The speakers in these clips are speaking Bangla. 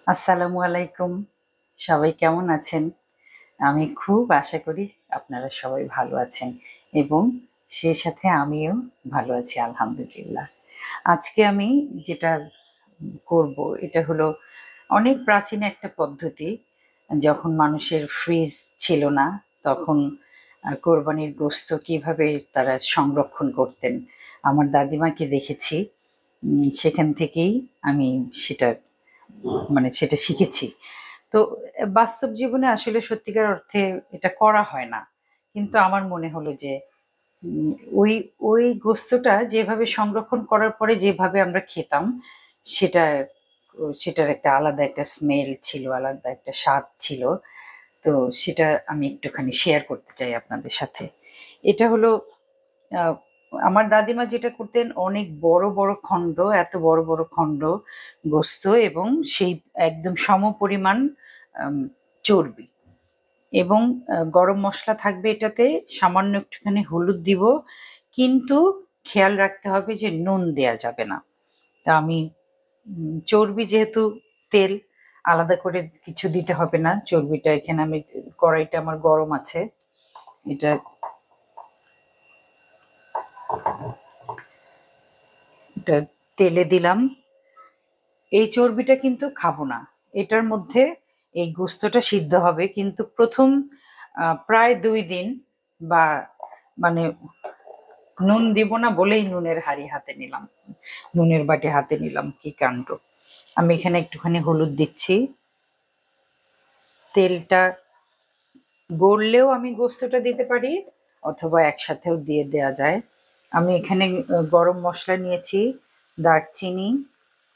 আসসালামু আলাইকুম। সবাই কেমন আছেন? আমি খুব আশা করি আপনারা সবাই ভালো আছেন এবং সেই সাথে আমিও ভালো আছি আলহামদুলিল্লাহ। আজকে আমি যেটা করব এটা হলো অনেক প্রাচীন একটা পদ্ধতি। যখন মানুষের ফ্রিজ ছিল না তখন কোরবানির গোশত কিভাবে তারা সংরক্ষণ করতেন। আমার দাদিমাকে দেখেছি। সেখান থেকেই আমি সেটা সেটা শিখেছি। তো বাস্তব জীবনে আসলে সত্যিকার অর্থে এটা করা হয় না। কিন্তু আমার মনে হলো যে উম ওই ওই গোস্তটা যেভাবে সংরক্ষণ করার পরে যেভাবে আমরা খেতাম সেটা সেটার একটা আলাদা একটা স্মেল ছিল, আলাদা একটা স্বাদ ছিল। তো সেটা আমি একটুখানি শেয়ার করতে চাই আপনাদের সাথে। এটা হলো আ আমার দাদিমা যেটা করতেন অনেক বড়, বড় খণ্ড, এত বড়, বড় খণ্ড গোস্ত এবং সেই একদম সমপরিমাণ আম চর্বি এবং গরম মসলা থাকবে এটাতে, সামান্য একটুখানি হলুদ দিব। কিন্তু খেয়াল রাখতে হবে যে নুন দেয়া যাবে না। তা আমি চর্বি যেহেতু তেল, আলাদা করে কিছু দিতে হবে না। চর্বিটা এখানে আমি কড়াইটা আমার গরম আছে। এটা এটা তেলে দিলাম। এই চর্বিটা কিন্তু খাবো না। এটার মধ্যে এই গোস্তটা সিদ্ধ হবে কিন্তু প্রথম প্রায় ২ দিন বা মানে নুন দিব না বলেই নুনের হাঁড়ি হাতে নিলাম। নুনের বাটি হাতে নিলাম, কি কাণ্ড! আমি এখানে একটুখানি হলুদ দিচ্ছি। তেলটা গড়লেও আমি গোস্তটা দিতে পারি অথবা একসাথেও দিয়ে দেয়া যায়। আমি এখানে গরম মসলা নিয়েছি, দারচিনি,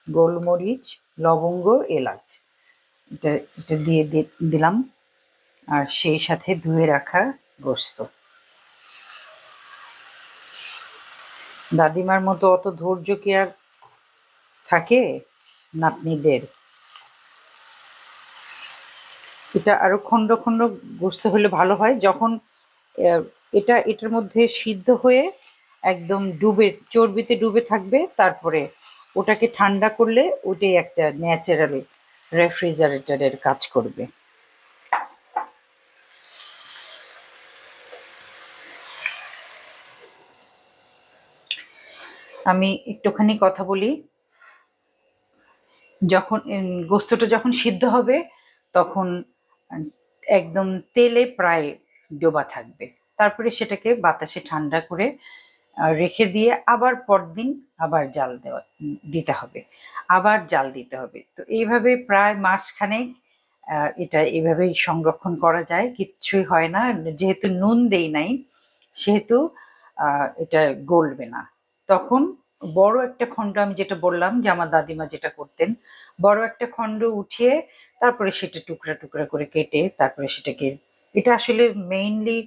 গোলমরিচ, লবঙ্গ, এলাচ। এটা এটা দিয়ে দিলাম আর সেই সাথে ধুয়ে রাখা গোস্ত। দাদিমার মতো অত ধৈর্য কি আর থাকে নাতনিদের? এটা আরো খন্ড খন্ড গোস্ত হলে ভালো হয়। যখন এটার মধ্যে সিদ্ধ হয়ে একদম ডুবে চর্বিতে ডুবে থাকবে, তারপরে ওটাকে ঠান্ডা করলে ওটাই একটা ন্যাচারাল রেফ্রিজারেটরের কাজ করবে। আমি একটুখানি কথা বলি। যখন গোস্তটা যখন সিদ্ধ হবে তখন আহ, একদম তেলে প্রায় ডোবা থাকবে। তারপরে সেটাকে বাতাসে ঠান্ডা করে রেখে দিয়ে আবার পরদিন আবার জাল দিতে হবে, আবার জাল দিতে হবে। তো এইভাবে প্রায় মাসখানেক এটা এভাবেই সংরক্ষণ করা যায়, কিচ্ছুই হয় না। যেহেতু নুন দেই নাই সেহেতু এটা গলবে না। তখন বড় একটা খণ্ড, আমি যেটা বললাম যে আমার দাদিমা যেটা করতেন, বড় একটা খণ্ড উঠিয়ে তারপরে সেটা টুকরা টুকরা করে কেটে তারপরে সেটাকে, এটা আসলে মেইনলি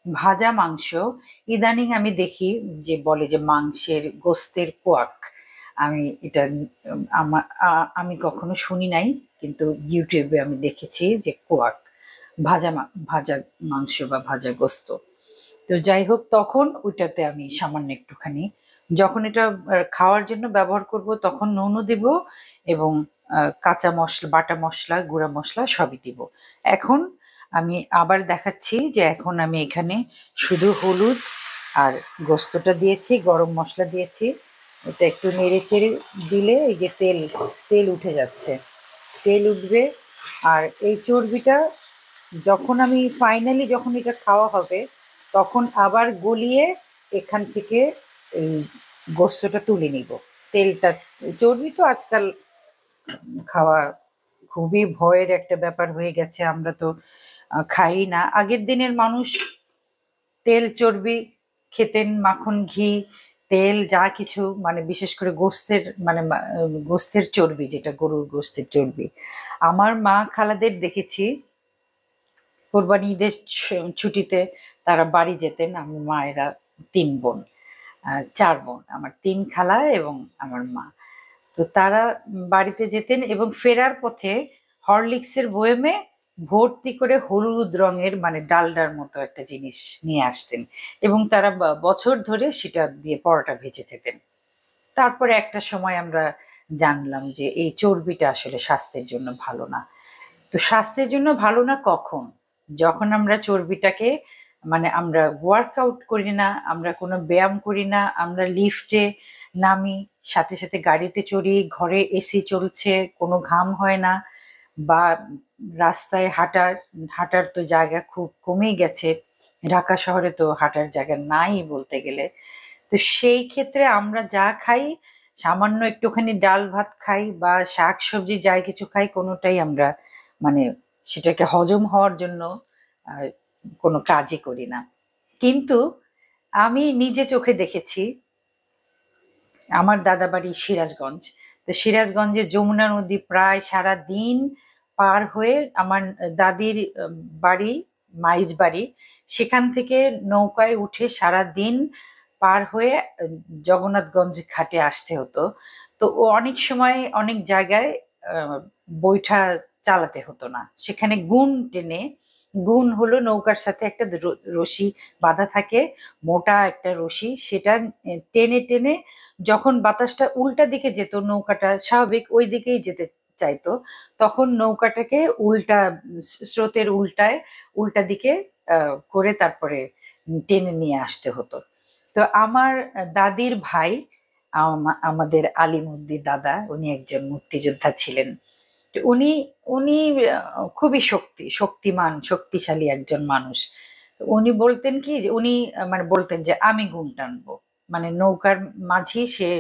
ভাজা মাংস। ইদানিং আমি দেখি যে বলে যে মাংসের গোস্তের কোয়াক। আমি এটা আমি কখনো শুনি নাই, কিন্তু ইউটিউবে আমি দেখেছি যে কোয়াক ভাজা মাংস বা ভাজা গোস্ত। তো যাই হোক, তখন ওইটাতে আমি সামান্য একটুখানি, যখন এটা খাওয়ার জন্য ব্যবহার করব তখন নুনও দিব এবং কাঁচা মশলা, বাটা মশলা, গুঁড়া মশলা সবই দিব। এখন আমি আবার দেখাচ্ছি যে এখন আমি এখানে শুধু হলুদ আর গোস্তটা দিয়েছি, গরম মশলা দিয়েছি। এটা একটু নেড়ে চেড়ে দিলে এই যে তেল তেল উঠে যাচ্ছে, তেল উঠবে। আর এই চর্বিটা যখন আমি ফাইনালি যখন এটা খাওয়া হবে তখন আবার গলিয়ে এখান থেকে এই গোস্তটা তুলে নিব। তেলটা, চর্বি তো আজকাল খাওয়া খুবই ভয়ের একটা ব্যাপার হয়ে গেছে। আমরা তো খাই না। আগের দিনের মানুষ তেল চর্বি খেতেন, মাখন ঘি তেল যা কিছু, বিশেষ করে গোস্তের গোস্তের চর্বি, যেটা গরুর গোস্তের চর্বি। আমার মা খালাদের দেখেছি কোরবানি ঈদের ছুটিতে তারা বাড়ি যেতেন। আমি মায়েরা ৩ বোন, ৪ বোন, আমার ৩ খালা এবং আমার মা। তো তারা বাড়িতে যেতেন এবং ফেরার পথে হরলিক্সের বয়মে ভর্তি করে হলুদ রঙের ডালডার মতো একটা জিনিস নিয়ে আসতেন এবং তারা বছর ধরে সেটা দিয়ে পরোটা ভেজে খেতেন। তারপরে একটা সময় আমরা জানলাম যে এই চর্বিটা আসলে স্বাস্থ্যের জন্য ভালো না। তো স্বাস্থ্যের জন্য ভালো না কখন? যখন আমরা চর্বিটাকে মানে আমরা ওয়ার্কআউট করি না, আমরা কোনো ব্যায়াম করি না, আমরা লিফটে নামি, সাথে সাথে গাড়িতে চড়ি, ঘরে এসি চলছে, কোনো ঘাম হয় না, বা রাস্তায় হাঁটার তো জায়গা খুব কমেই গেছে। ঢাকা শহরে তো হাঁটার জায়গা নাই বলতে গেলে। তো সেই ক্ষেত্রে আমরা যা খাই, সামান্য একটুখানি ডাল ভাত খাই বা শাক সবজি যাই কিছু খাই, কোনোটাই আমরা মানে সেটাকে হজম হওয়ার জন্য আহ, কোনো কাজই করি না। কিন্তু আমি নিজে চোখে দেখেছি, আমার দাদা বাড়ি সিরাজগঞ্জ। তো সিরাজগঞ্জে যমুনা নদী প্রায় সারা দিন পার হয়ে আমার দাদির বাড়ি, মাইজ বাড়ি, সেখান থেকে নৌকায় উঠে সারা দিন পার হয়ে জগন্নাথগঞ্জ ঘাটে আসতে হতো। তো ও অনেক সময় অনেক জায়গায় আহ, বৈঠা চালাতে হতো না, সেখানে গুণ টেনে, গুণ হলো নৌকার সাথে একটা রশি বাঁধা থাকে, মোটা একটা রশি, সেটা টেনে টেনে যখন বাতাসটা উল্টা দিকে যেত, নৌকাটা স্বাভাবিক ওই দিকেই যেতে চাইতো, তখন নৌকাটাকে উল্টা স্রোতের উল্টা দিকে করে তারপরে টেনে নিয়ে আসতে হতো। তো আমার দাদির ভাই, আমাদের আলিমুদ্দি দাদা, উনি একজন মুক্তিযোদ্ধা ছিলেন। তো উনি উনি খুবই শক্তিমান শক্তিশালী একজন মানুষ। তো উনি বলতেন কি যে উনি মানে বলতেন যে আমি গুণ টানবো, মানে নৌকার মাঝি সে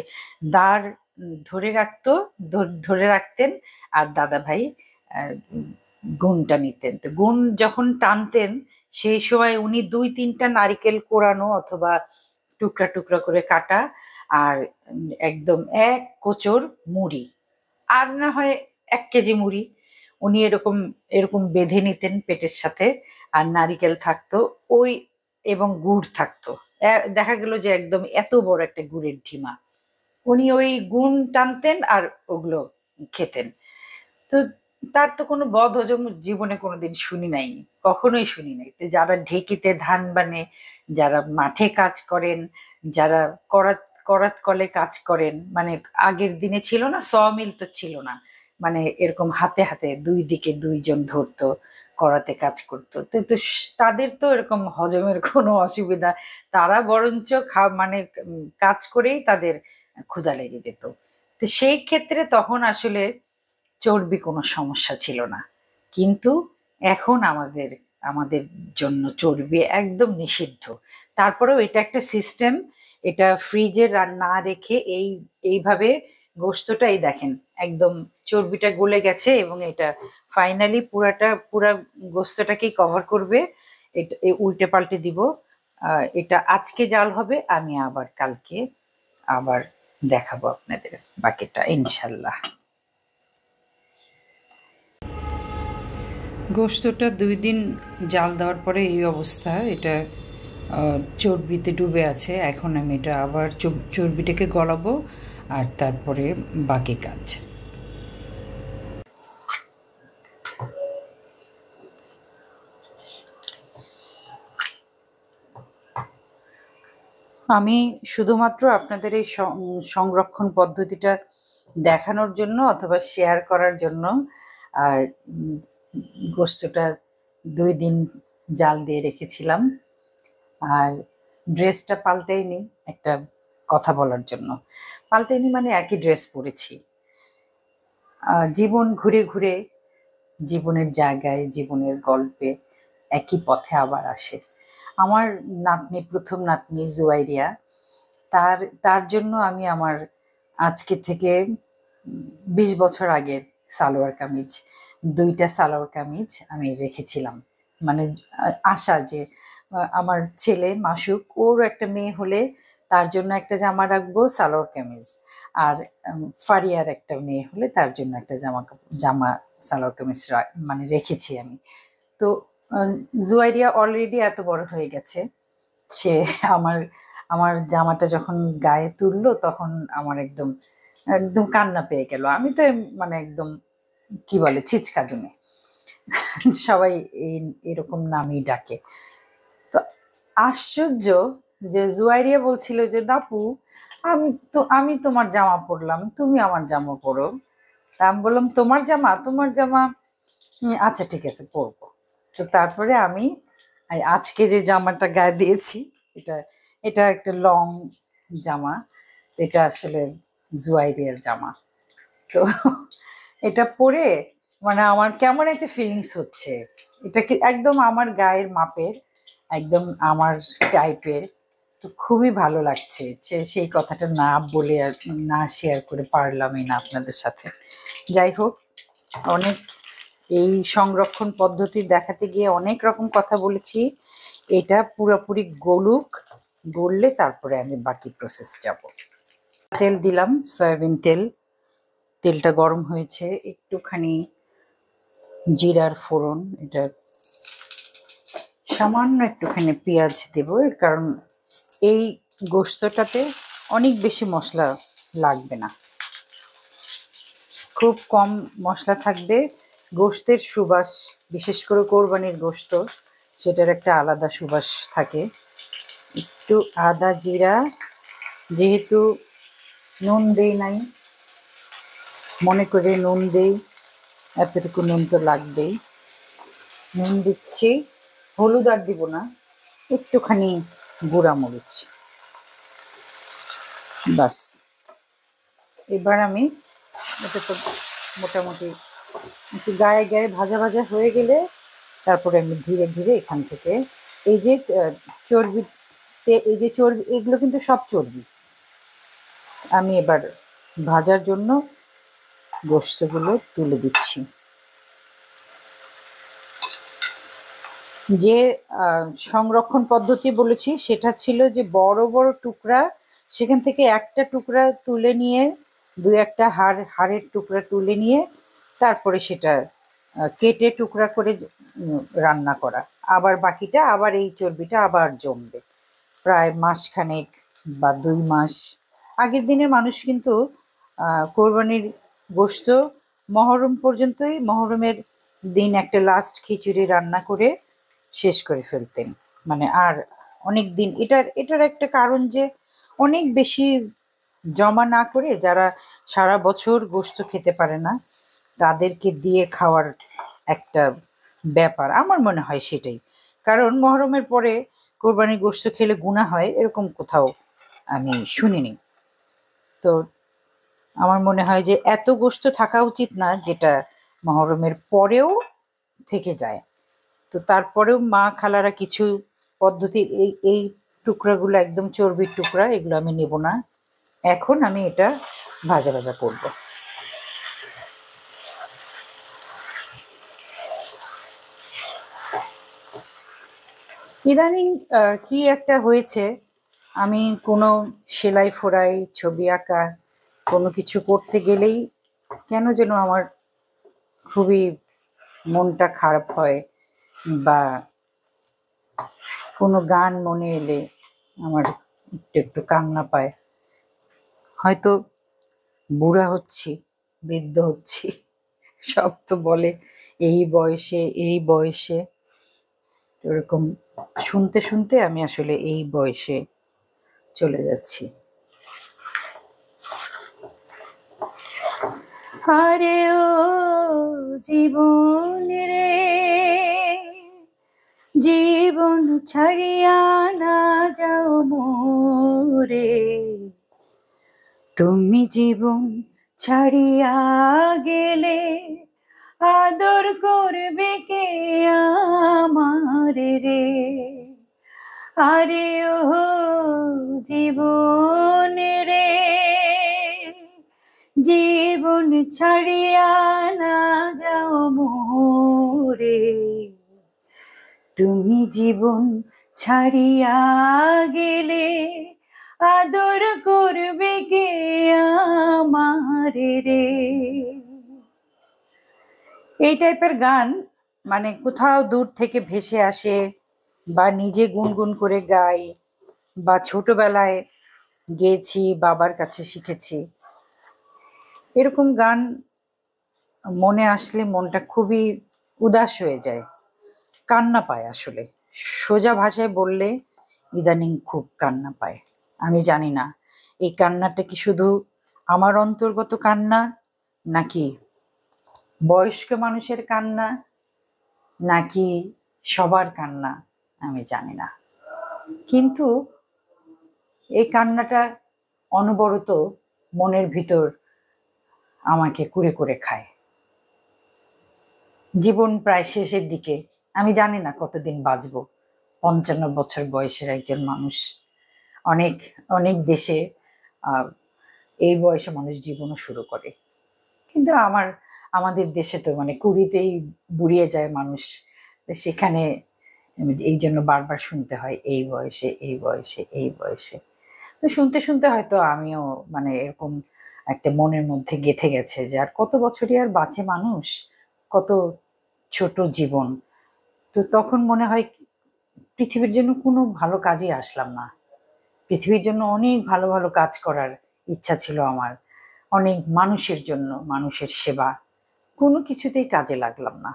দাঁড় ধরে রাখতো, ধরে রাখতেন, আর দাদা ভাই গুণটা নিতেন। তো গুণ যখন টানতেন, সেই সময় উনি 2-3টা নারিকেল কোরানো অথবা টুকরা টুকরা করে কাটা, আর একদম এক কোচর মুড়ি, আর না হয় 1 কেজি মুড়ি, উনি এরকম এরকম বেঁধে নিতেন পেটের সাথে, আর নারিকেল থাকতো ওই, এবং গুড় থাকতো। দেখা গেল যে একদম এত বড় একটা গুড়ের ঢিমা, উনি ওই গুণ টানতেন আর ওগুলো খেতেন। তো তার তো কোনো বদহজম জীবনে কোনোদিন শুনি নাই, কখনোই শুনি নাই। তো যারা ঢেকিতে ধান বানে, যারা মাঠে কাজ করেন, যারা করাত করাত কলে কাজ করেন, মানে আগের দিনে ছিল না মিল, তো ছিল না, মানে এরকম হাতে হাতে দুই দিকে দুইজন ধরতো, করাতে কাজ করতো। তাদের তো এরকম হজমের কোনো অসুবিধা, তারা বরঞ্চ মানে কাজ করেই তাদের ক্ষুধা লেগে যেত। তো সেই ক্ষেত্রে তখন আসলে চর্বি কোনো সমস্যা ছিল না। কিন্তু এখন আমাদের আমাদের জন্য চর্বি একদম নিষিদ্ধ। তারপরেও এটা একটা সিস্টেম, এটা ফ্রিজে না রেখে এইভাবে গোস্তটাই দেখেন একদম চর্বিটা গলে গেছে, এবং এটা ফাইনালি পুরা গোস্তটাকেই কভার করবে। এটা উল্টে পাল্টে দিব। এটা আজকে জাল হবে, আমি আবার কালকে আবার দেখাবো আপনাদের বাকিটা ইনশাল্লাহ। গোস্তটা 2 দিন জাল দেওয়ার পরে এই অবস্থা, এটা চর্বিতে ডুবে আছে। এখন আমি এটা আবার চর্বিটাকে গলাবো, আর তারপরে বাকি কাজ। আমি শুধুমাত্র আপনাদের এই সংরক্ষণ পদ্ধতিটা দেখানোর জন্য অথবা শেয়ার করার জন্য আর গোস্তটা 2 দিন জাল দিয়ে রেখেছিলাম। আর ড্রেসটা পাল্টাইনি একটা কথা বলার জন্য, পাল্টাইনি মানে একই ড্রেস পরেছি। জীবন ঘুরে ঘুরে জীবনের জায়গায়, জীবনের গল্পে একই পথে আবার আসে। আমার নাতনি, প্রথম নাতনি জুয়াইরিয়া, তার তার জন্য আমি আমার আজকে থেকে 20 বছর আগের সালোয়ার কামিজ, 2টা সালোয়ার কামিজ আমি রেখেছিলাম। মানে আশা যে আমার ছেলে মাসুক, ওর একটা মেয়ে হলে তার জন্য একটা জামা রাখবো সালোয়ার কামিজ, আর ফারিয়ার একটা মেয়ে হলে তার জন্য একটা জামা সালোয়ার কামিজ মানে রেখেছি আমি। তো জুয়াইরিয়া অলরেডি এত বড় হয়ে গেছে, সে আমার আমার জামাটা যখন গায়ে তুললো তখন আমার একদম একদম কান্না পেয়ে গেল। আমি তো মানে একদম কি বলে ছিচকা জমে, সবাই এরকম নামই ডাকে। তো আশ্চর্য যে জুয়াইরিয়া বলছিল যে দাপু আমি তোমার জামা পরলাম, তুমি আমার জামা পরো। তা আমি বললাম তোমার জামা আচ্ছা ঠিক আছে পরবো। তো তারপরে আমি আজকে যে জামাটা গায়ে দিয়েছি, এটা এটা একটা লং জামা। এটা আসলে জুয়াইরিয়ার জামা। তো এটা পরে মানে আমার কেমন একটা ফিলিংস হচ্ছে। এটা কি একদম আমার গায়ের মাপের, একদম আমার টাইপের। তো খুবই ভালো লাগছে, সেই কথাটা না বলে আর না শেয়ার করে পারলামই না আপনাদের সাথে। যাই হোক, অনেক এই সংরক্ষণ পদ্ধতি দেখাতে গিয়ে অনেক রকম কথা বলেছি। এটা পুরোপুরি গলুক, গললে তারপরে আমি বাকি প্রসেস যাব। তেল দিলাম, সয়াবিন তেল। তেলটা গরম হয়েছে, একটুখানি জিরার ফোড়ন, এটা সামান্য একটুখানি পেঁয়াজ দেব, এর কারণ এই গোশতটাতে অনেক বেশি মশলা লাগবে না, খুব কম মশলা থাকবে। গোশতের সুবাস, বিশেষ করে কোরবানির গোশত, সেটার একটা আলাদা সুবাস থাকে। একটু আদা জিরা, যেহেতু নুন দেই নাই, মনে করে নুন দেই, এতটুকু নুন তো লাগবেই। নুন দিচ্ছি, হলুদ আর দিব না, একটুখানি গুঁড়া মরিচ, বাস। এবার আমি এটা তো মোটামুটি একটু গায়ে গায়ে ভাজা ভাজা হয়ে গেলে তারপরে আমি ধীরে ধীরে এখান থেকে এই যে চর্বি, এই যে চর্বি, এগুলো কিন্তু সব চর্বি। আমি এবার ভাজার জন্য গোশতগুলো তুলে দিচ্ছি। যে সংরক্ষণ পদ্ধতি বলেছি সেটা ছিল যে বড় বড় টুকরা, সেখান থেকে একটা টুকরা তুলে নিয়ে, দু একটা হাড়ের টুকরা তুলে নিয়ে তারপরে সেটা কেটে টুকরা করে রান্না করা। আবার বাকিটা আবার এই চর্বিটা আবার জমবে প্রায় মাসখানেক বা 2 মাস। আগের দিনের মানুষ কিন্তু কোরবানির গোশত মহরম পর্যন্তই, মহরমের দিন একটা লাস্ট খিচুড়ি রান্না করে শেষ করে ফেলতেন। মানে আর অনেক দিন, এটার একটা কারণ যে অনেক বেশি জমা না করে যারা সারা বছর গোশত খেতে পারে না তাদেরকে দিয়ে খাওয়ার একটা ব্যাপার, আমার মনে হয় সেটাই। কারণ মহরমের পরে কোরবানির গোশত খেলে গুনাহ হয় এরকম কোথাও আমি শুনিনি। তো আমার মনে হয় যে এত গোশত থাকা উচিত না যেটা মহরমের পরেও থেকে যায়। তো তারপরেও মা খালারা কিছু পদ্ধতি, এই টুকরাগুলো একদম চর্বির টুকরা, এগুলো আমি নেব না। এখন আমি এটা ভাজা ভাজা করব। ইদানিং কি একটা হয়েছে, আমি কোনো সেলাই ফোড়াই, ছবি আঁকা, কোনো কিছু করতে গেলেই কেন যেন আমার খুবই মনটা খারাপ হয়, বা কোনো গান মনে এলে আমার একটু একটু কান্না পায়। হয়তো বুড়া হচ্ছি, বৃদ্ধ হচ্ছি, সব তো বলে এই বয়সে এরকম। শুনতে শুনতে আমি আসলে এই বয়সে চলে যাচ্ছি। আরে ও জীবন রে, জীবন ছাড়িয়া না যাও মোরে, তুমি জীবন ছাড়িয়া গেলে আদর করবে কে আমারে রে। আরে ও জীবন রে, জীবন ছাড়িয়া না যাও মোরে, তুমি জীবন ছাড়িয়া গেলে আদর করবে কে আমারে রে। এই টাইপের গান মানে কোথাও দূর থেকে ভেসে আসে, বা নিজে গুনগুন করে গাই, বা ছোটবেলায় গেয়েছি, বাবার কাছে শিখেছি। এরকম গান মনে আসলে মনটা খুবই উদাস হয়ে যায়, কান্না পায় আসলে। সোজা ভাষায় বললে ইদানিং খুব কান্না পায়। আমি জানি না এই কান্নাটা কি শুধু আমার অন্তর্গত কান্না, নাকি বয়স্ক মানুষের কান্না, নাকি সবার কান্না আমি জানি না, কিন্তু এই কান্নাটা অনবরত মনের ভিতর আমাকে কুরে কুরে খায়। জীবন প্রায় শেষের দিকে, আমি জানি না কতদিন বাঁচবো। 55 বছর বয়সের একজন মানুষ। অনেক অনেক দেশে এই বয়সে মানুষ জীবনও শুরু করে, কিন্তু আমাদের দেশে তো মানে 20তেই বুড়িয়ে যায় মানুষ। সেখানে এই জন্য বারবার শুনতে হয় এই বয়সে, এই বয়সে, এই বয়সে। তো শুনতে শুনতে হয়তো আমিও মানে এরকম একটা মনের মধ্যে গেঁথে গেছে যে আর কত বছরই আর বাঁচে মানুষ, কত ছোট জীবন। তো তখন মনে হয় পৃথিবীর জন্য কোনো ভালো কাজই আসলাম না। পৃথিবীর জন্য অনেক ভালো ভালো কাজ করার ইচ্ছা ছিল আমার, অনেক মানুষের জন্য, মানুষের সেবা, কোনো কিছুতেই কাজে লাগলাম না।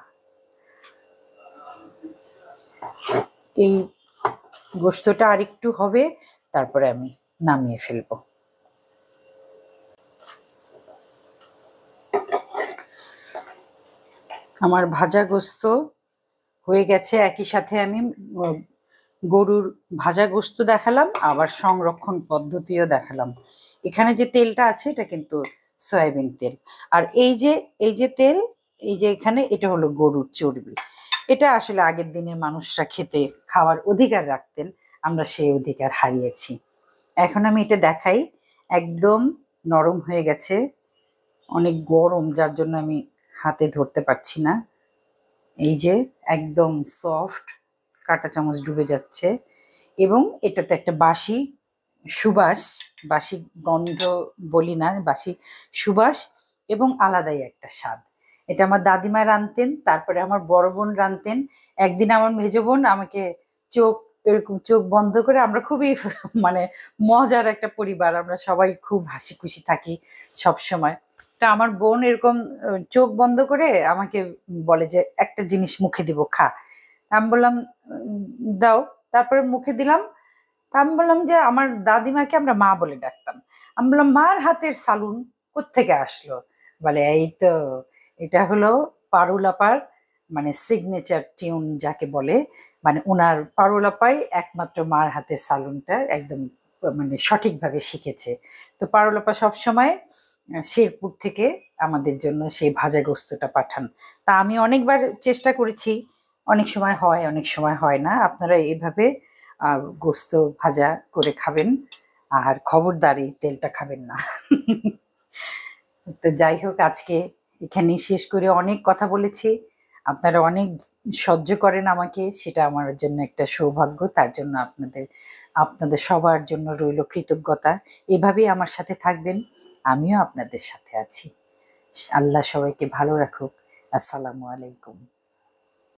এই গোস্তটা আরেকটু হবে, তারপরে আমি নামিয়ে ফেলবো। আমার ভাজা গোস্ত হয়ে গেছে। একই সাথে আমি গরুর ভাজা গোস্ত দেখালাম, আবার সংরক্ষণ পদ্ধতিও দেখালাম। এখানে যে তেলটা আছে এটা কিন্তু সয়াবিন তেল, আর এই যে তেল, এই যে এখানে এটা হলো গরুর চর্বি। এটা আসলে আগের দিনের মানুষরা খেতে খাওয়ার অধিকার রাখতেন, আমরা সেই অধিকার হারিয়েছি। এখন আমি এটা দেখাই, একদম নরম হয়ে গেছে, অনেক গরম যার জন্য আমি হাতে ধরতে পারছি না। এই যে একদম সফট, কাঁটা চামচ ডুবে যাচ্ছে, এবং এটাতে একটা বাসি সুবাস, বাসি গন্ধ বলি না, বাসি সুবাস এবং আলাদাই একটা স্বাদ। এটা আমার দাদিমা রাঁধতেন, তারপরে আমার বড় বোন রাঁধতেন। একদিন আমার মেজো বোন আমাকে চোখ এরকম চোখ বন্ধ করে, আমরা খুবই মানে মজার একটা পরিবার, আমরা সবাই খুব হাসি খুশি থাকি সব সময়। তা আমার বোন এরকম চোখ বন্ধ করে আমাকে বলে যে একটা জিনিস মুখে দিব, খা। আমি বললাম দাও। তারপরে মুখে দিলাম। তা আমি বললাম যে আমার দাদিমাকে আমরা মা বলে ডাকতাম। আমি বললাম মার হাতের সালুন কোত্থেকে আসলো? বলে এই তো, এটা হলো পারুল আপার মানে সিগনেচার টিউন যাকে বলে, মানে ওনার পারুল আপাই একমাত্র মার হাতের সালুনটা একদম মানে সঠিকভাবে শিখেছে। তো পারুল আপা সবসময় শেরপুর থেকে আমাদের জন্য সেই ভাজা গোস্তটা পাঠান। তা আমি অনেকবার চেষ্টা করেছি, অনেক সময় হয়, অনেক সময় হয় না। আপনারা এইভাবে গোস্ত ভাজা করে খাবেন, আর খবরদার এই তেলটা খাবেন না। তো যাই হোক, আজকে এখানেই শেষ করে, অনেক কথা বলেছি, আপনারা অনেক সহ্য করেন আমাকে, সেটা আমার জন্য একটা সৌভাগ্য। তার জন্য আপনাদের সবার জন্য রইল কৃতজ্ঞতা। এভাবেই আমার সাথে থাকবেন, আমিও আপনাদের সাথে আছি। আল্লাহ সবাইকে ভালো রাখুক। আসসালামু আলাইকুম।